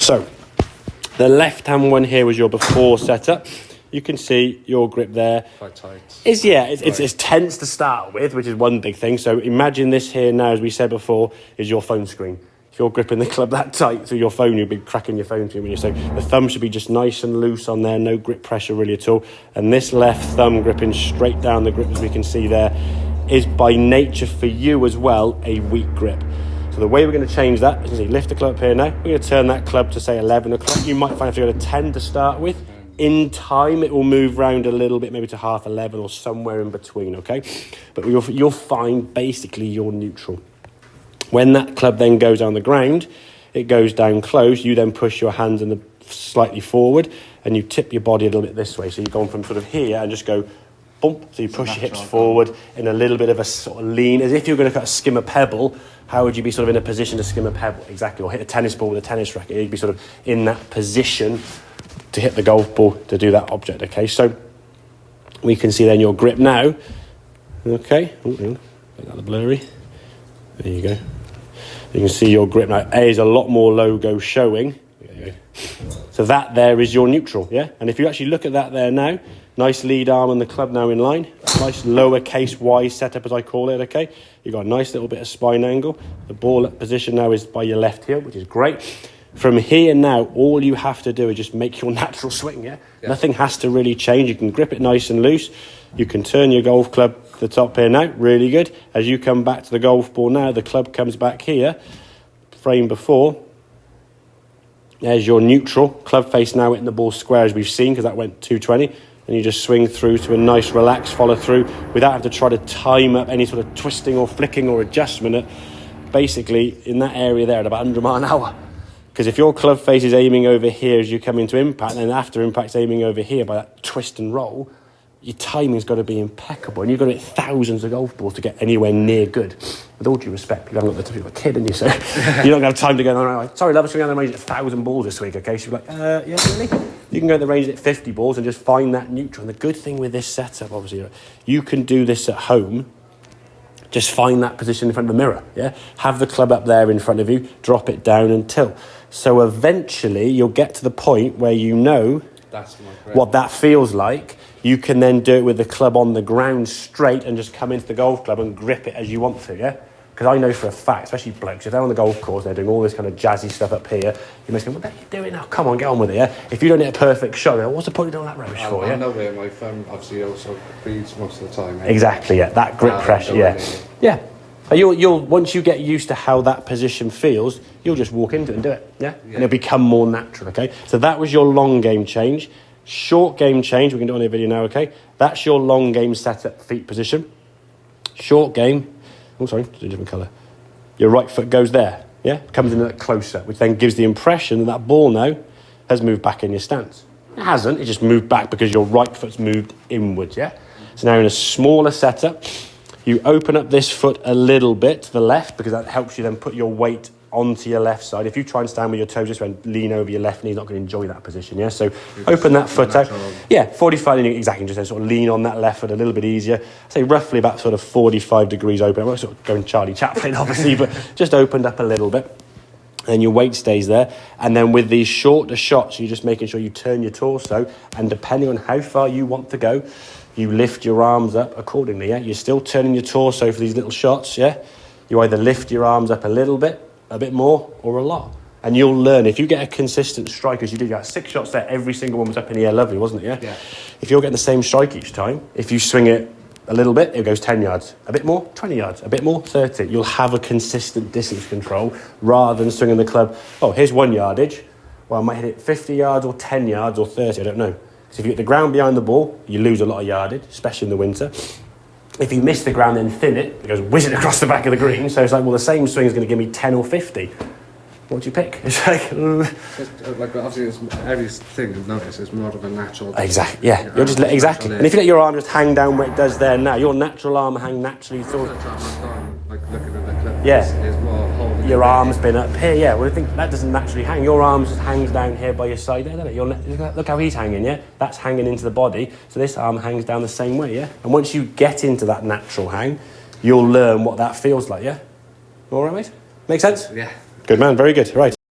So the left-hand one here was your before setup. You can see your grip there. Quite tight. It's tense to start with, which is one big thing. So imagine this here now, as we said before, is your phone screen. If you're gripping the club that tight through your phone, you'll be cracking your phone screen when you say the thumb should be just nice and loose on there, no grip pressure really at all. And this left thumb gripping straight down the grip, as we can see there, is by nature for you as well a weak grip. So the way we're going to change that is, you lift the club up here now. We're going to turn that club to say 11 o'clock. You might find if you go to 10 to start with. In time, it will move round a little bit, maybe to half 11 or somewhere in between, okay? But you'll find basically you're neutral. When that club then goes on the ground, it goes down close. You then push your hands slightly forward and you tip your body a little bit this way. So you're going from sort of here and just go bump. So you push your hips forward in a little bit of a sort of lean, as if you're going to skim a pebble. How would you be sort of in a position to skim a pebble? Exactly. Or hit a tennis ball with a tennis racket. You'd be sort of in that position to hit the golf ball to do that object, okay? So we can see then your grip now, okay? Make that blurry. There you go. You can see your grip now. There's a lot more logo showing. So that there is your neutral, yeah? And if you actually look at that there now, nice lead arm and the club now in line, nice lowercase y setup as I call it, okay? You've got a nice little bit of spine angle. The ball position now is by your left heel, which is great. From here now, all you have to do is just make your natural swing, yeah? Nothing has to really change. You can grip it nice and loose. You can turn your golf club to the top here now, really good. As you come back to the golf ball now, the club comes back here, frame before. There's your neutral. Club face now hitting the ball square as we've seen, because that went 220. And you just swing through to a nice relaxed follow through without having to try to time up any sort of twisting or flicking or adjustment. Basically, in that area there at about 100 miles an hour. Because if your club face is aiming over here as you come into impact, and then after impact's aiming over here by that twist and roll, your timing's got to be impeccable. And you've got to hit thousands of golf balls to get anywhere near good. With all due respect, you haven't got the time of a kid, and you so you don't have time to go around like, sorry, love, I'm going to range at 1,000 balls this week, okay? She'll be like, yeah, really? You can go to the range at 50 balls and just find that neutral. And the good thing with this setup, obviously, you can do this at home. Just find that position in front of the mirror, yeah? Have the club up there in front of you, drop it down and tilt. So eventually you'll get to the point where you know what that feels like. You can then do it with the club on the ground straight and just come into the golf club and grip it as you want to, yeah? Because I know for a fact, especially blokes, if they're on the golf course, they're doing all this kind of jazzy stuff up here, you must go, what are you doing now? Come on, get on with it, yeah? If you don't hit a perfect shot, like, what's the point of doing that rubbish for, yeah? I know where my thumb obviously also breathes most of the time. Exactly, yeah, that grip pressure, yeah. Yeah. You'll once you get used to how that position feels, you'll just walk into it and do it, yeah? And it'll become more natural, okay? So that was your long game change. Short game change, we can do it on a video now, okay? That's your long game setup, feet position. Short game, oh sorry, it's a different colour. Your right foot goes there, yeah? Comes in a bit closer, which then gives the impression that ball now has moved back in your stance. It hasn't, it just moved back because your right foot's moved inwards, yeah? So now in a smaller setup, you open up this foot a little bit to the left because that helps you then put your weight onto your left side. If you try and stand with your toes this way and lean over your left knee, you're not going to enjoy that position, yeah? So open that foot out. Yeah, 45, exactly, just sort of lean on that left foot a little bit easier. Say roughly about sort of 45 degrees open. I'm not sort of going Charlie Chaplin, obviously, but just opened up a little bit. And your weight stays there. And then with these shorter shots, you're just making sure you turn your torso, and depending on how far you want to go, you lift your arms up accordingly, yeah? You're still turning your torso for these little shots, yeah? You either lift your arms up a little bit, a bit more, or a lot. And you'll learn. If you get a consistent strike, as you did, you got 6 shots there, every single one was up in the air, lovely, wasn't it, yeah? Yeah. If you're getting the same strike each time, if you swing it a little bit, it goes 10 yards. A bit more, 20 yards. A bit more, 30. You'll have a consistent distance control rather than swinging the club, oh, here's 1 yardage. Well, I might hit it 50 yards or 10 yards or 30, I don't know. So if you hit the ground behind the ball, you lose a lot of yardage, especially in the winter. If you miss the ground and thin it, it goes whizzing across the back of the green. So it's like, well, the same swing is going to give me 10 or 50. What do you pick? It's like obviously, everything I've noticed is more of a natural. Exactly. Yeah. You're just exactly. And if you let your arm just hang down where it does there now, your natural arm hang naturally. Sort of, like looking at the clip. Yeah. Is more holding. Your arm's been up here. Yeah. Well, I think that doesn't naturally hang. Your arm just hangs down here by your side there, doesn't it? Look how he's hanging. Yeah. That's hanging into the body. So this arm hangs down the same way. Yeah. And once you get into that natural hang, you'll learn what that feels like. Yeah. All right, mate. Make sense? Yeah. Good man, very good. Right.